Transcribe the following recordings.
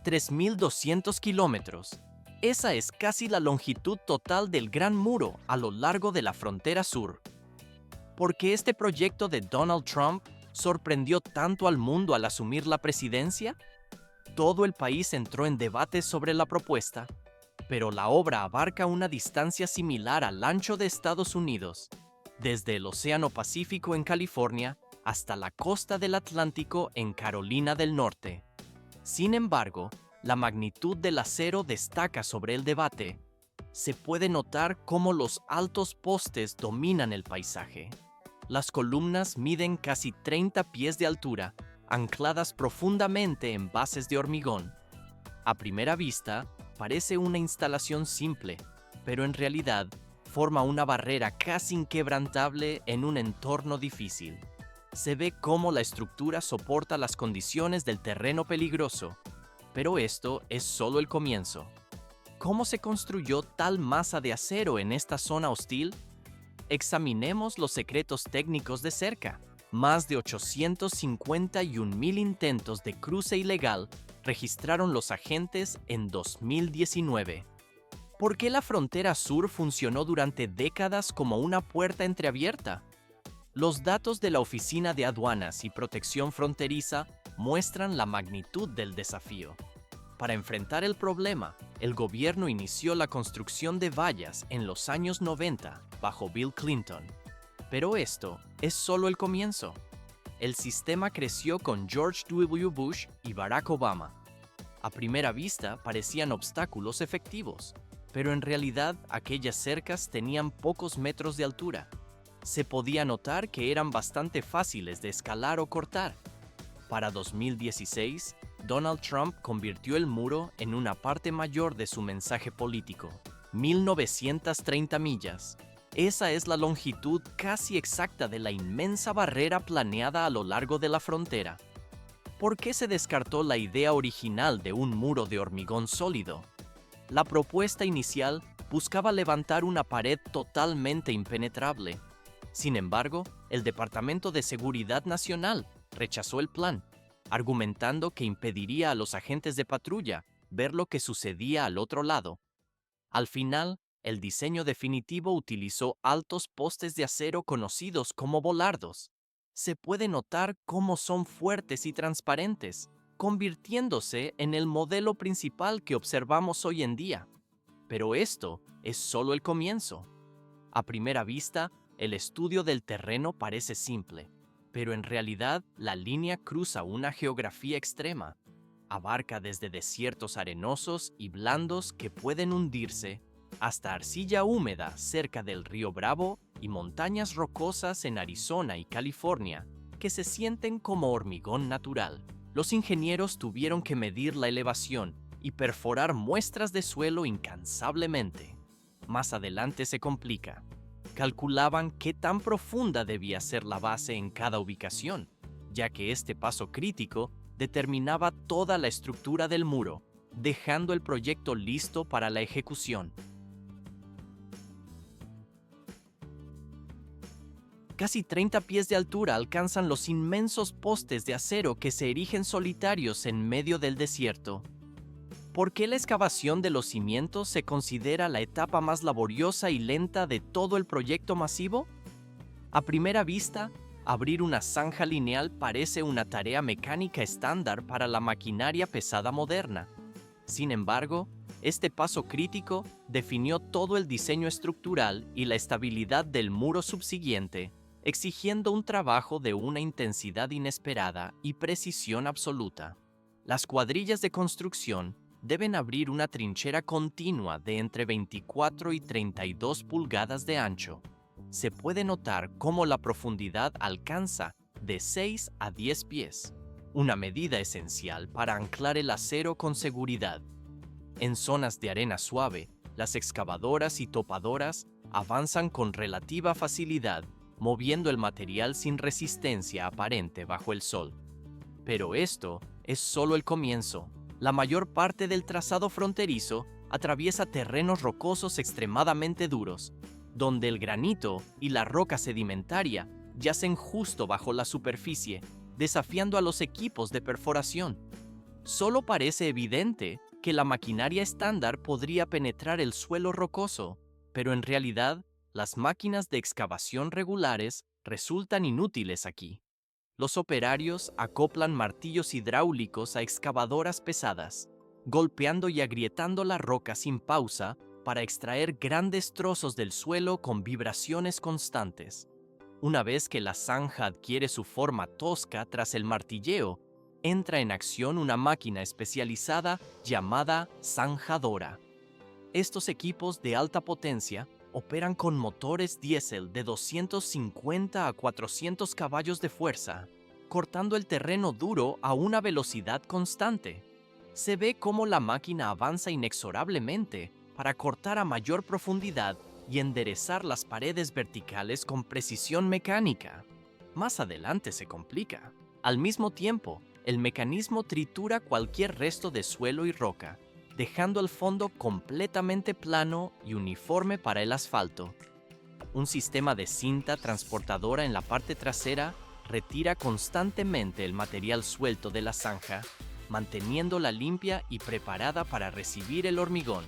3.200 kilómetros. Esa es casi la longitud total del Gran Muro a lo largo de la frontera sur. ¿Por qué este proyecto de Donald Trump sorprendió tanto al mundo al asumir la presidencia? Todo el país entró en debate sobre la propuesta, pero la obra abarca una distancia similar al ancho de Estados Unidos, desde el Océano Pacífico en California hasta la costa del Atlántico en Carolina del Norte. Sin embargo, la magnitud del acero destaca sobre el debate. Se puede notar cómo los altos postes dominan el paisaje. Las columnas miden casi 30 pies de altura, ancladas profundamente en bases de hormigón. A primera vista, parece una instalación simple, pero en realidad forma una barrera casi inquebrantable en un entorno difícil. Se ve cómo la estructura soporta las condiciones del terreno peligroso, pero esto es solo el comienzo. ¿Cómo se construyó tal masa de acero en esta zona hostil? Examinemos los secretos técnicos de cerca. Más de 851,000 intentos de cruce ilegal registraron los agentes en 2019. ¿Por qué la frontera sur funcionó durante décadas como una puerta entreabierta? Los datos de la Oficina de Aduanas y Protección Fronteriza muestran la magnitud del desafío. Para enfrentar el problema, el gobierno inició la construcción de vallas en los años 90 bajo Bill Clinton. Pero esto es solo el comienzo. El sistema creció con George W. Bush y Barack Obama. A primera vista parecían obstáculos efectivos, pero en realidad aquellas cercas tenían pocos metros de altura. Se podía notar que eran bastante fáciles de escalar o cortar. Para 2016, Donald Trump convirtió el muro en una parte mayor de su mensaje político: 1.930 millas. Esa es la longitud casi exacta de la inmensa barrera planeada a lo largo de la frontera. ¿Por qué se descartó la idea original de un muro de hormigón sólido? La propuesta inicial buscaba levantar una pared totalmente impenetrable. Sin embargo, el Departamento de Seguridad Nacional rechazó el plan, argumentando que impediría a los agentes de patrulla ver lo que sucedía al otro lado. Al final, el diseño definitivo utilizó altos postes de acero conocidos como volardos. Se puede notar cómo son fuertes y transparentes, convirtiéndose en el modelo principal que observamos hoy en día. Pero esto es solo el comienzo. A primera vista, el estudio del terreno parece simple, pero en realidad la línea cruza una geografía extrema. Abarca desde desiertos arenosos y blandos que pueden hundirse, hasta arcilla húmeda cerca del río Bravo y montañas rocosas en Arizona y California, que se sienten como hormigón natural. Los ingenieros tuvieron que medir la elevación y perforar muestras de suelo incansablemente. Más adelante se complica. Calculaban qué tan profunda debía ser la base en cada ubicación, ya que este paso crítico determinaba toda la estructura del muro, dejando el proyecto listo para la ejecución. Casi 30 pies de altura alcanzan los inmensos postes de acero que se erigen solitarios en medio del desierto. ¿Por qué la excavación de los cimientos se considera la etapa más laboriosa y lenta de todo el proyecto masivo? A primera vista, abrir una zanja lineal parece una tarea mecánica estándar para la maquinaria pesada moderna. Sin embargo, este paso crítico definió todo el diseño estructural y la estabilidad del muro subsiguiente, exigiendo un trabajo de una intensidad inesperada y precisión absoluta. Las cuadrillas de construcción deben abrir una trinchera continua de entre 24 y 32 pulgadas de ancho. Se puede notar cómo la profundidad alcanza de 6 a 10 pies, una medida esencial para anclar el acero con seguridad. En zonas de arena suave, las excavadoras y topadoras avanzan con relativa facilidad, moviendo el material sin resistencia aparente bajo el sol. Pero esto es solo el comienzo. La mayor parte del trazado fronterizo atraviesa terrenos rocosos extremadamente duros, donde el granito y la roca sedimentaria yacen justo bajo la superficie, desafiando a los equipos de perforación. Solo parece evidente que la maquinaria estándar podría penetrar el suelo rocoso, pero en realidad, las máquinas de excavación regulares resultan inútiles aquí. Los operarios acoplan martillos hidráulicos a excavadoras pesadas, golpeando y agrietando la roca sin pausa para extraer grandes trozos del suelo con vibraciones constantes. Una vez que la zanja adquiere su forma tosca tras el martilleo, entra en acción una máquina especializada llamada zanjadora. Estos equipos de alta potencia operan con motores diésel de 250 a 400 caballos de fuerza, cortando el terreno duro a una velocidad constante. Se ve cómo la máquina avanza inexorablemente para cortar a mayor profundidad y enderezar las paredes verticales con precisión mecánica. Más adelante se complica. Al mismo tiempo, el mecanismo tritura cualquier resto de suelo y roca, dejando el fondo completamente plano y uniforme para el asfalto. Un sistema de cinta transportadora en la parte trasera retira constantemente el material suelto de la zanja, manteniéndola limpia y preparada para recibir el hormigón.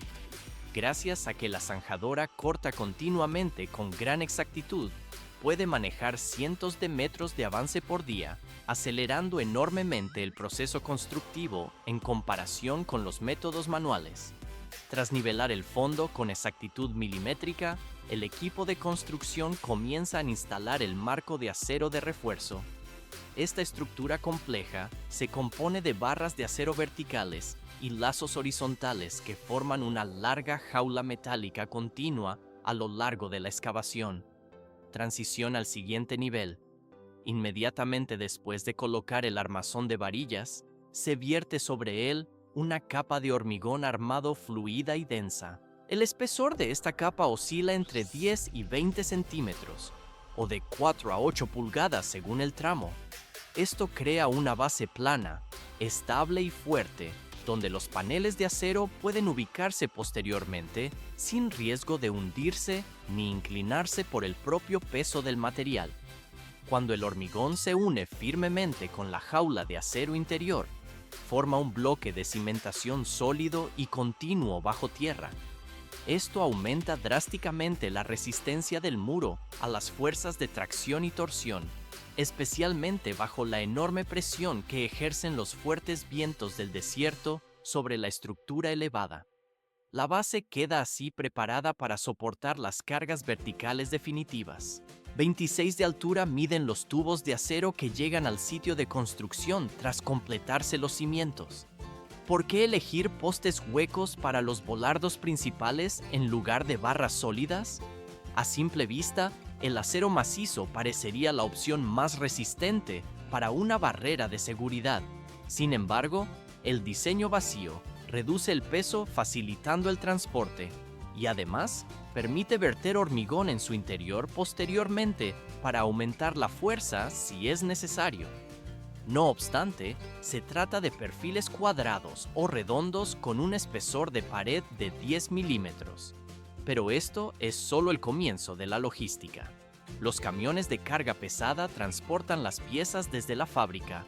Gracias a que la zanjadora corta continuamente con gran exactitud, puede manejar cientos de metros de avance por día, acelerando enormemente el proceso constructivo en comparación con los métodos manuales. Tras nivelar el fondo con exactitud milimétrica, el equipo de construcción comienza a instalar el marco de acero de refuerzo. Esta estructura compleja se compone de barras de acero verticales y lazos horizontales que forman una larga jaula metálica continua a lo largo de la excavación. Transición al siguiente nivel. Inmediatamente después de colocar el armazón de varillas, se vierte sobre él una capa de hormigón armado fluida y densa. El espesor de esta capa oscila entre 10 y 20 centímetros, o de 4 a 8 pulgadas según el tramo. Esto crea una base plana, estable y fuerte, donde los paneles de acero pueden ubicarse posteriormente sin riesgo de hundirse ni inclinarse por el propio peso del material. Cuando el hormigón se une firmemente con la jaula de acero interior, forma un bloque de cimentación sólido y continuo bajo tierra. Esto aumenta drásticamente la resistencia del muro a las fuerzas de tracción y torsión, especialmente bajo la enorme presión que ejercen los fuertes vientos del desierto sobre la estructura elevada. La base queda así preparada para soportar las cargas verticales definitivas. 26 de altura miden los tubos de acero que llegan al sitio de construcción tras completarse los cimientos. ¿Por qué elegir postes huecos para los volardos principales en lugar de barras sólidas? A simple vista, el acero macizo parecería la opción más resistente para una barrera de seguridad. Sin embargo, el diseño vacío reduce el peso facilitando el transporte y además permite verter hormigón en su interior posteriormente para aumentar la fuerza si es necesario. No obstante, se trata de perfiles cuadrados o redondos con un espesor de pared de 10 milímetros. Pero esto es solo el comienzo de la logística. Los camiones de carga pesada transportan las piezas desde la fábrica,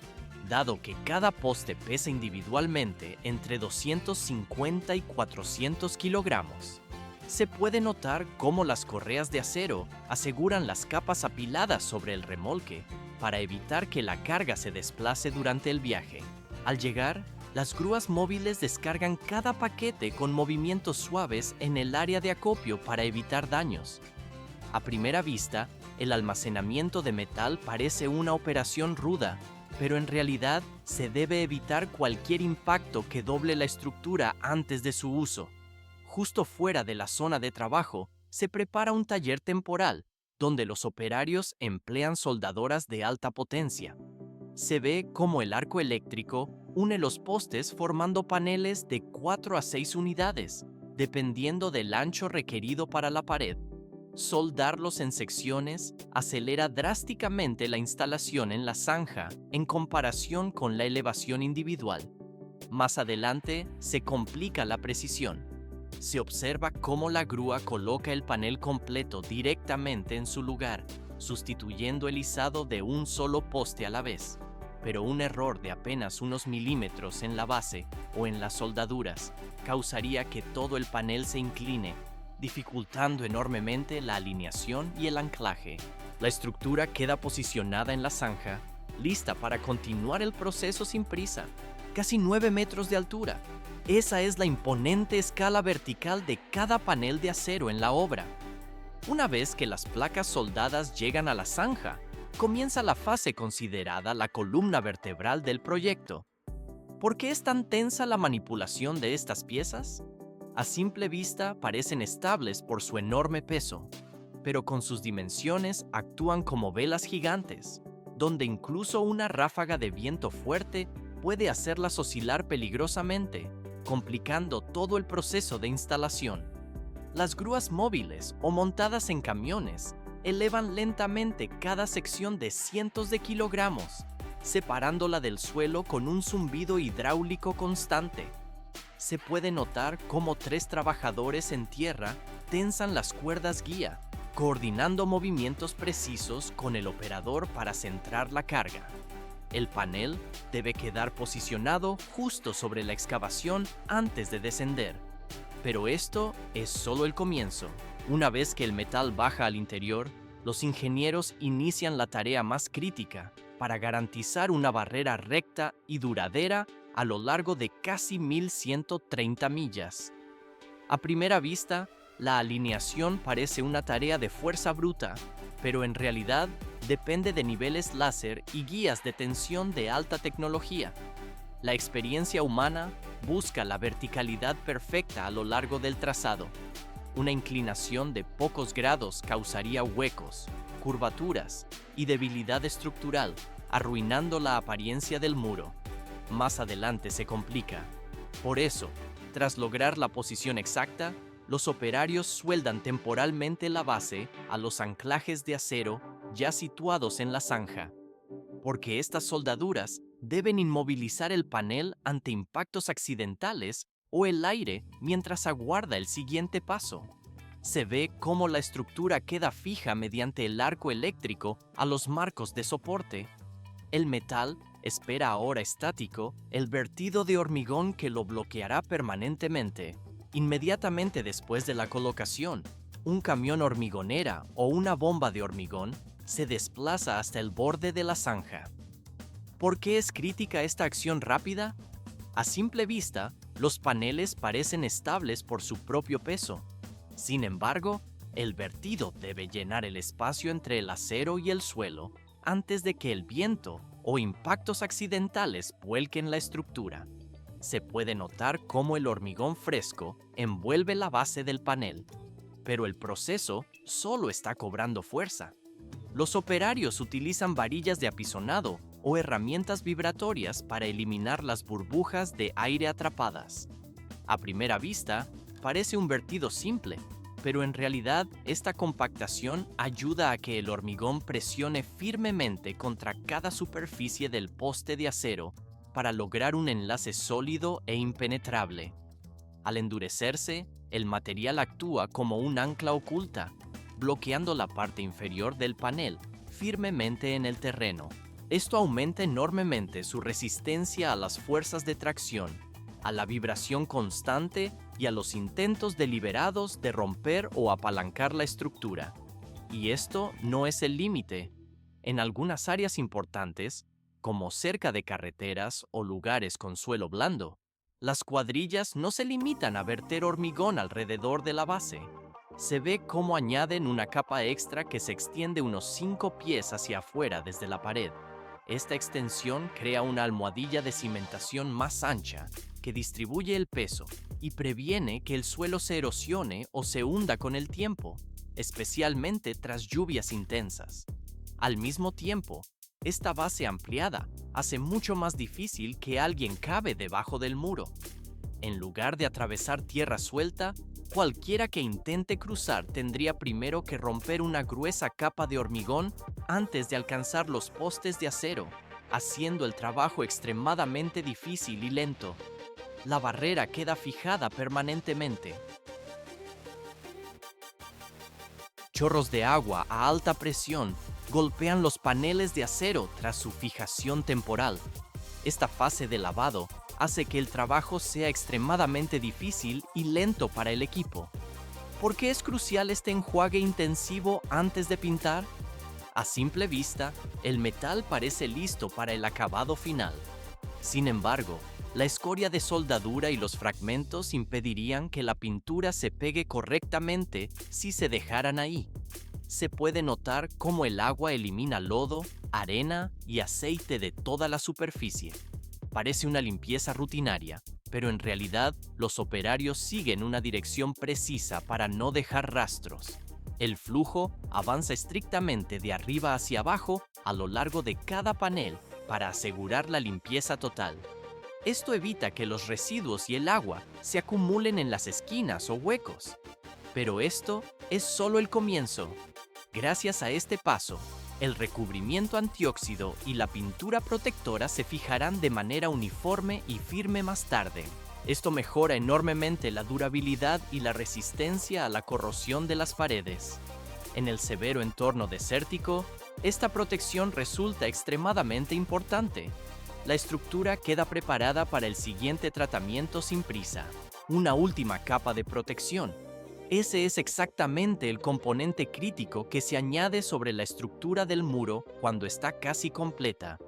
dado que cada poste pesa individualmente entre 250 y 400 kilogramos. Se puede notar cómo las correas de acero aseguran las capas apiladas sobre el remolque para evitar que la carga se desplace durante el viaje. Al llegar, las grúas móviles descargan cada paquete con movimientos suaves en el área de acopio para evitar daños. A primera vista, el almacenamiento de metal parece una operación ruda, pero en realidad se debe evitar cualquier impacto que doble la estructura antes de su uso. Justo fuera de la zona de trabajo, se prepara un taller temporal, donde los operarios emplean soldadoras de alta potencia. Se ve cómo el arco eléctrico une los postes formando paneles de 4 a 6 unidades, dependiendo del ancho requerido para la pared. Soldarlos en secciones acelera drásticamente la instalación en la zanja en comparación con la elevación individual. Más adelante se complica la precisión. Se observa cómo la grúa coloca el panel completo directamente en su lugar, sustituyendo el izado de un solo poste a la vez. pero un error de apenas unos milímetros en la base o en las soldaduras causaría que todo el panel se incline, dificultando enormemente la alineación y el anclaje. La estructura queda posicionada en la zanja, lista para continuar el proceso sin prisa. Casi 9 metros de altura. Esa es la imponente escala vertical de cada panel de acero en la obra. Una vez que las placas soldadas llegan a la zanja, comienza la fase considerada la columna vertebral del proyecto. ¿Por qué es tan tensa la manipulación de estas piezas? A simple vista parecen estables por su enorme peso, pero con sus dimensiones actúan como velas gigantes, donde incluso una ráfaga de viento fuerte puede hacerlas oscilar peligrosamente, complicando todo el proceso de instalación. Las grúas móviles o montadas en camiones elevan lentamente cada sección de cientos de kilogramos, separándola del suelo con un zumbido hidráulico constante. Se puede notar cómo 3 trabajadores en tierra tensan las cuerdas guía, coordinando movimientos precisos con el operador para centrar la carga. El panel debe quedar posicionado justo sobre la excavación antes de descender. Pero esto es solo el comienzo. Una vez que el metal baja al interior, los ingenieros inician la tarea más crítica para garantizar una barrera recta y duradera a lo largo de casi 1130 millas. A primera vista, la alineación parece una tarea de fuerza bruta, pero en realidad depende de niveles láser y guías de tensión de alta tecnología. La experiencia humana busca la verticalidad perfecta a lo largo del trazado. Una inclinación de pocos grados causaría huecos, curvaturas y debilidad estructural, arruinando la apariencia del muro. Más adelante se complica. Por eso, tras lograr la posición exacta, los operarios sueldan temporalmente la base a los anclajes de acero ya situados en la zanja, porque estas soldaduras deben inmovilizar el panel ante impactos accidentales o el aire mientras aguarda el siguiente paso. Se ve cómo la estructura queda fija mediante el arco eléctrico a los marcos de soporte. El metal espera ahora estático el vertido de hormigón que lo bloqueará permanentemente. Inmediatamente después de la colocación, un camión hormigonera o una bomba de hormigón se desplaza hasta el borde de la zanja. ¿Por qué es crítica esta acción rápida? A simple vista, los paneles parecen estables por su propio peso. Sin embargo, el vertido debe llenar el espacio entre el acero y el suelo antes de que el viento o impactos accidentales vuelquen la estructura. Se puede notar cómo el hormigón fresco envuelve la base del panel, pero el proceso solo está cobrando fuerza. Los operarios utilizan varillas de apisonado o herramientas vibratorias para eliminar las burbujas de aire atrapadas. A primera vista, parece un vertido simple, pero en realidad esta compactación ayuda a que el hormigón presione firmemente contra cada superficie del poste de acero para lograr un enlace sólido e impenetrable. Al endurecerse, el material actúa como un ancla oculta, bloqueando la parte inferior del panel firmemente en el terreno. Esto aumenta enormemente su resistencia a las fuerzas de tracción, a la vibración constante y a los intentos deliberados de romper o apalancar la estructura. Y esto no es el límite. En algunas áreas importantes, como cerca de carreteras o lugares con suelo blando, las cuadrillas no se limitan a verter hormigón alrededor de la base. Se ve cómo añaden una capa extra que se extiende unos 5 pies hacia afuera desde la pared. Esta extensión crea una almohadilla de cimentación más ancha que distribuye el peso y previene que el suelo se erosione o se hunda con el tiempo, especialmente tras lluvias intensas. Al mismo tiempo, esta base ampliada hace mucho más difícil que alguien cabe debajo del muro. En lugar de atravesar tierra suelta, cualquiera que intente cruzar tendría primero que romper una gruesa capa de hormigón antes de alcanzar los postes de acero, haciendo el trabajo extremadamente difícil y lento. La barrera queda fijada permanentemente. Chorros de agua a alta presión golpean los paneles de acero tras su fijación temporal. Esta fase de lavado hace que el trabajo sea extremadamente difícil y lento para el equipo. ¿Por qué es crucial este enjuague intensivo antes de pintar? A simple vista, el metal parece listo para el acabado final. Sin embargo, la escoria de soldadura y los fragmentos impedirían que la pintura se pegue correctamente si se dejaran ahí. Se puede notar cómo el agua elimina lodo, arena y aceite de toda la superficie. Parece una limpieza rutinaria, pero en realidad los operarios siguen una dirección precisa para no dejar rastros. El flujo avanza estrictamente de arriba hacia abajo a lo largo de cada panel para asegurar la limpieza total. Esto evita que los residuos y el agua se acumulen en las esquinas o huecos. Pero esto es solo el comienzo. Gracias a este paso, el recubrimiento antióxido y la pintura protectora se fijarán de manera uniforme y firme más tarde. Esto mejora enormemente la durabilidad y la resistencia a la corrosión de las paredes. En el severo entorno desértico, esta protección resulta extremadamente importante. La estructura queda preparada para el siguiente tratamiento sin prisa, una última capa de protección. Ese es exactamente el componente crítico que se añade sobre la estructura del muro cuando está casi completa.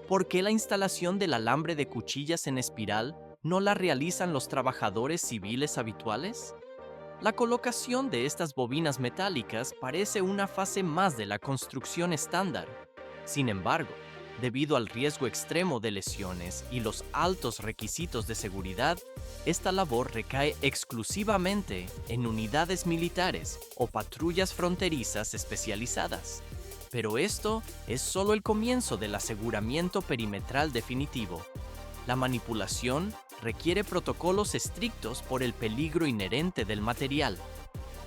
¿Por qué la instalación del alambre de cuchillas en espiral no la realizan los trabajadores civiles habituales? La colocación de estas bobinas metálicas parece una fase más de la construcción estándar. Sin embargo, debido al riesgo extremo de lesiones y los altos requisitos de seguridad, esta labor recae exclusivamente en unidades militares o patrullas fronterizas especializadas. Pero esto es solo el comienzo del aseguramiento perimetral definitivo. La manipulación requiere protocolos estrictos por el peligro inherente del material.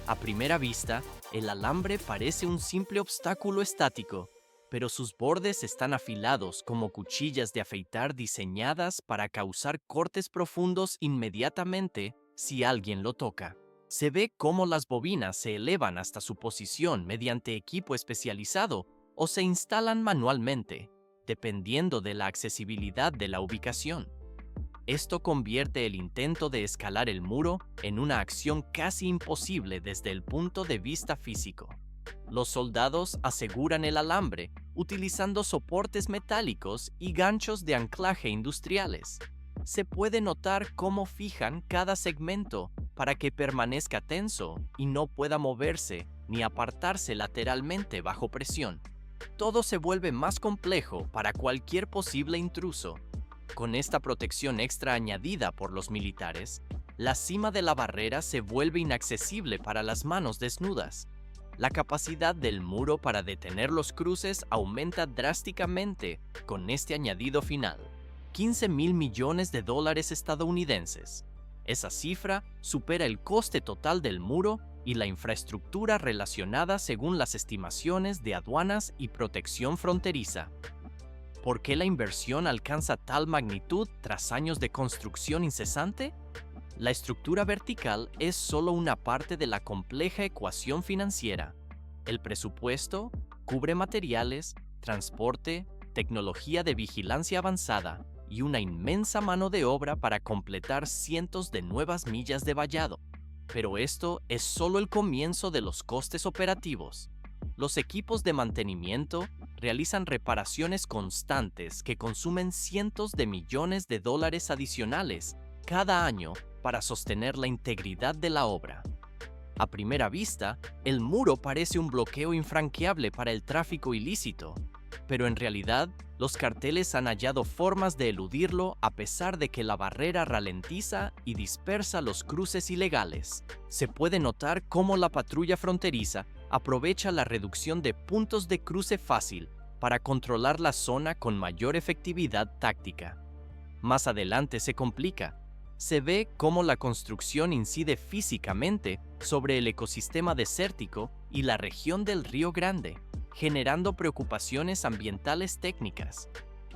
A primera vista, el alambre parece un simple obstáculo estático, pero sus bordes están afilados como cuchillas de afeitar diseñadas para causar cortes profundos inmediatamente si alguien lo toca. Se ve cómo las bobinas se elevan hasta su posición mediante equipo especializado o se instalan manualmente, dependiendo de la accesibilidad de la ubicación. Esto convierte el intento de escalar el muro en una acción casi imposible desde el punto de vista físico. Los soldados aseguran el alambre utilizando soportes metálicos y ganchos de anclaje industriales. Se puede notar cómo fijan cada segmento para que permanezca tenso y no pueda moverse ni apartarse lateralmente bajo presión. Todo se vuelve más complejo para cualquier posible intruso. Con esta protección extra añadida por los militares, la cima de la barrera se vuelve inaccesible para las manos desnudas. La capacidad del muro para detener los cruces aumenta drásticamente con este añadido final. $15,000 millones estadounidenses. Esa cifra supera el coste total del muro y la infraestructura relacionada según las estimaciones de aduanas y protección fronteriza. ¿Por qué la inversión alcanza tal magnitud tras años de construcción incesante? La estructura vertical es solo una parte de la compleja ecuación financiera. El presupuesto cubre materiales, transporte, tecnología de vigilancia avanzada y una inmensa mano de obra para completar cientos de nuevas millas de vallado. Pero esto es solo el comienzo de los costes operativos. Los equipos de mantenimiento realizan reparaciones constantes que consumen cientos de millones de dólares adicionales cada año para sostener la integridad de la obra. A primera vista, el muro parece un bloqueo infranqueable para el tráfico ilícito, pero en realidad, los carteles han hallado formas de eludirlo a pesar de que la barrera ralentiza y dispersa los cruces ilegales. Se puede notar cómo la patrulla fronteriza aprovecha la reducción de puntos de cruce fácil para controlar la zona con mayor efectividad táctica. Más adelante se complica. Se ve cómo la construcción incide físicamente sobre el ecosistema desértico y la región del Río Grande, generando preocupaciones ambientales técnicas.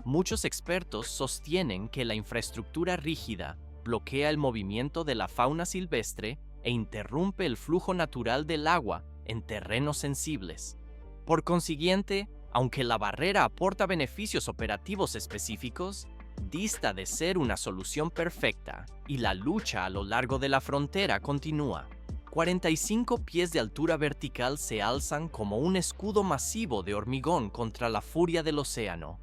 Muchos expertos sostienen que la infraestructura rígida bloquea el movimiento de la fauna silvestre e interrumpe el flujo natural del agua en terrenos sensibles. Por consiguiente, aunque la barrera aporta beneficios operativos específicos, dista de ser una solución perfecta y la lucha a lo largo de la frontera continúa. 45 pies de altura vertical se alzan como un escudo masivo de hormigón contra la furia del océano.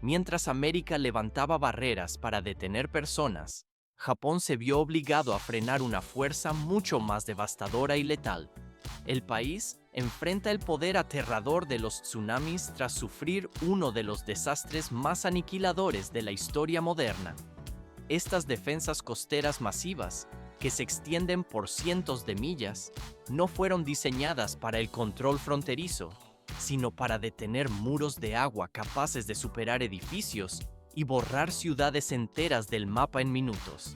Mientras América levantaba barreras para detener personas, Japón se vio obligado a frenar una fuerza mucho más devastadora y letal. El país enfrenta el poder aterrador de los tsunamis tras sufrir uno de los desastres más aniquiladores de la historia moderna. Estas defensas costeras masivas, que se extienden por cientos de millas, no fueron diseñadas para el control fronterizo, sino para detener muros de agua capaces de superar edificios y borrar ciudades enteras del mapa en minutos.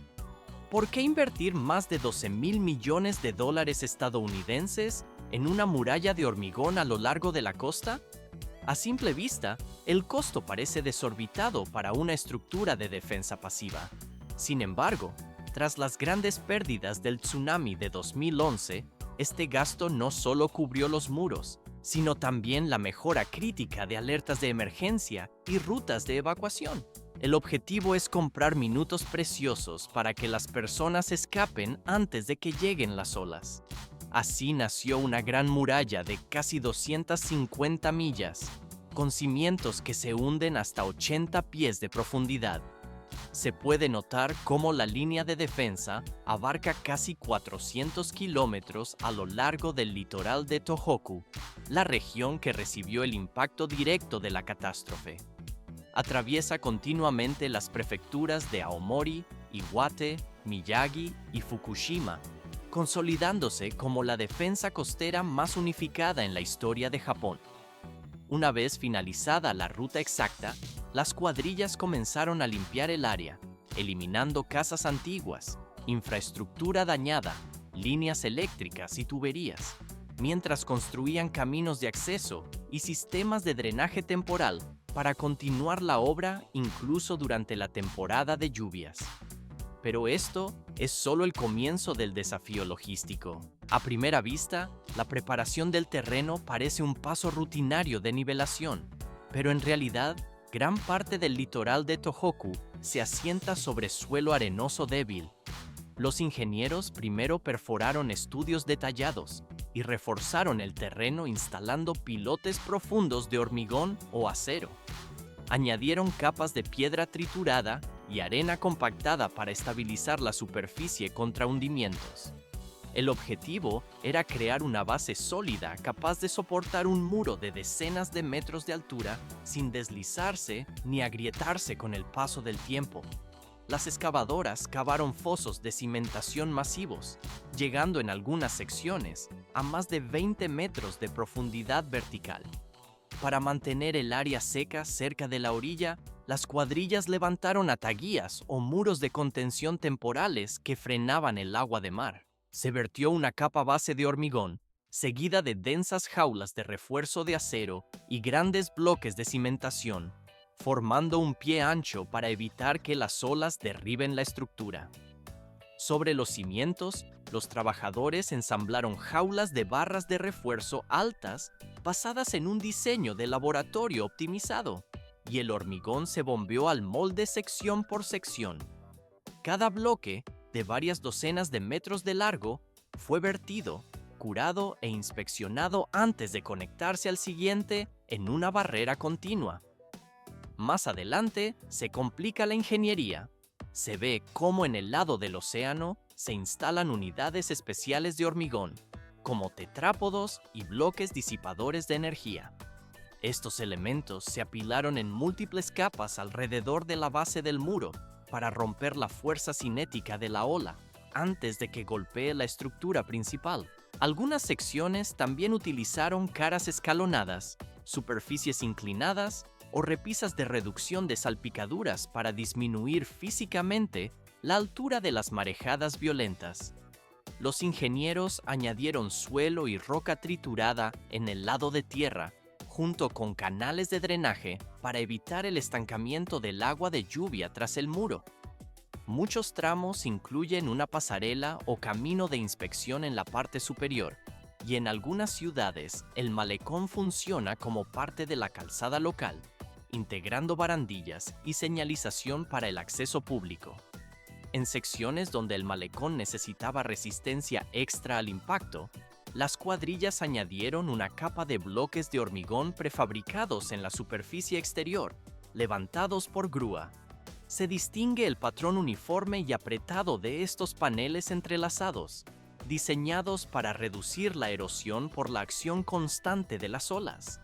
¿Por qué invertir más de 12.000 millones de dólares estadounidenses en una muralla de hormigón a lo largo de la costa? A simple vista, el costo parece desorbitado para una estructura de defensa pasiva. Sin embargo, tras las grandes pérdidas del tsunami de 2011, este gasto no solo cubrió los muros, sino también la mejora crítica de alertas de emergencia y rutas de evacuación. El objetivo es comprar minutos preciosos para que las personas escapen antes de que lleguen las olas. Así nació una gran muralla de casi 250 millas, con cimientos que se hunden hasta 80 pies de profundidad. Se puede notar cómo la línea de defensa abarca casi 400 kilómetros a lo largo del litoral de Tohoku, la región que recibió el impacto directo de la catástrofe. Atraviesa continuamente las prefecturas de Aomori, Iwate, Miyagi y Fukushima, consolidándose como la defensa costera más unificada en la historia de Japón. Una vez finalizada la ruta exacta, las cuadrillas comenzaron a limpiar el área, eliminando casas antiguas, infraestructura dañada, líneas eléctricas y tuberías, mientras construían caminos de acceso y sistemas de drenaje temporal para continuar la obra incluso durante la temporada de lluvias. Pero esto es solo el comienzo del desafío logístico. A primera vista, la preparación del terreno parece un paso rutinario de nivelación, pero en realidad, gran parte del litoral de Tohoku se asienta sobre suelo arenoso débil. Los ingenieros primero perforaron estudios detallados y reforzaron el terreno instalando pilotes profundos de hormigón o acero. Añadieron capas de piedra triturada y arena compactada para estabilizar la superficie contra hundimientos. El objetivo era crear una base sólida capaz de soportar un muro de decenas de metros de altura sin deslizarse ni agrietarse con el paso del tiempo. Las excavadoras cavaron fosos de cimentación masivos, llegando en algunas secciones a más de 20 metros de profundidad vertical. Para mantener el área seca cerca de la orilla, las cuadrillas levantaron ataguías o muros de contención temporales que frenaban el agua de mar. Se vertió una capa base de hormigón, seguida de densas jaulas de refuerzo de acero y grandes bloques de cimentación, formando un pie ancho para evitar que las olas derriben la estructura. Sobre los cimientos, los trabajadores ensamblaron jaulas de barras de refuerzo altas basadas en un diseño de laboratorio optimizado, y el hormigón se bombeó al molde sección por sección. Cada bloque, de varias docenas de metros de largo, fue vertido, curado e inspeccionado antes de conectarse al siguiente en una barrera continua. Más adelante, se complica la ingeniería. Se ve cómo en el lado del océano se instalan unidades especiales de hormigón, como tetrápodos y bloques disipadores de energía. Estos elementos se apilaron en múltiples capas alrededor de la base del muro para romper la fuerza cinética de la ola antes de que golpee la estructura principal. Algunas secciones también utilizaron caras escalonadas, superficies inclinadas o repisas de reducción de salpicaduras para disminuir físicamente la altura de las marejadas violentas. Los ingenieros añadieron suelo y roca triturada en el lado de tierra, junto con canales de drenaje para evitar el estancamiento del agua de lluvia tras el muro. Muchos tramos incluyen una pasarela o camino de inspección en la parte superior, y en algunas ciudades el malecón funciona como parte de la calzada local, integrando barandillas y señalización para el acceso público. En secciones donde el malecón necesitaba resistencia extra al impacto, las cuadrillas añadieron una capa de bloques de hormigón prefabricados en la superficie exterior, levantados por grúa. Se distingue el patrón uniforme y apretado de estos paneles entrelazados, diseñados para reducir la erosión por la acción constante de las olas.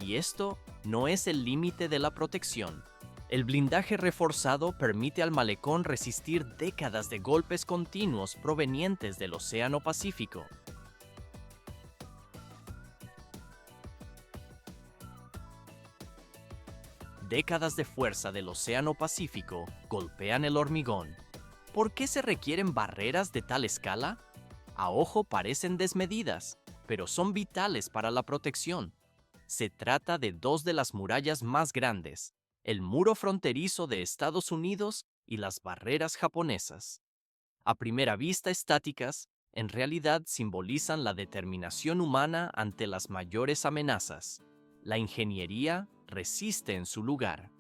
Y esto no es el límite de la protección. El blindaje reforzado permite al malecón resistir décadas de golpes continuos provenientes del Océano Pacífico. Décadas de fuerza del Océano Pacífico golpean el hormigón. ¿Por qué se requieren barreras de tal escala? A ojo parecen desmedidas, pero son vitales para la protección. Se trata de dos de las murallas más grandes, el muro fronterizo de Estados Unidos y las barreras japonesas. A primera vista estáticas, en realidad simbolizan la determinación humana ante las mayores amenazas. La ingeniería resiste en su lugar.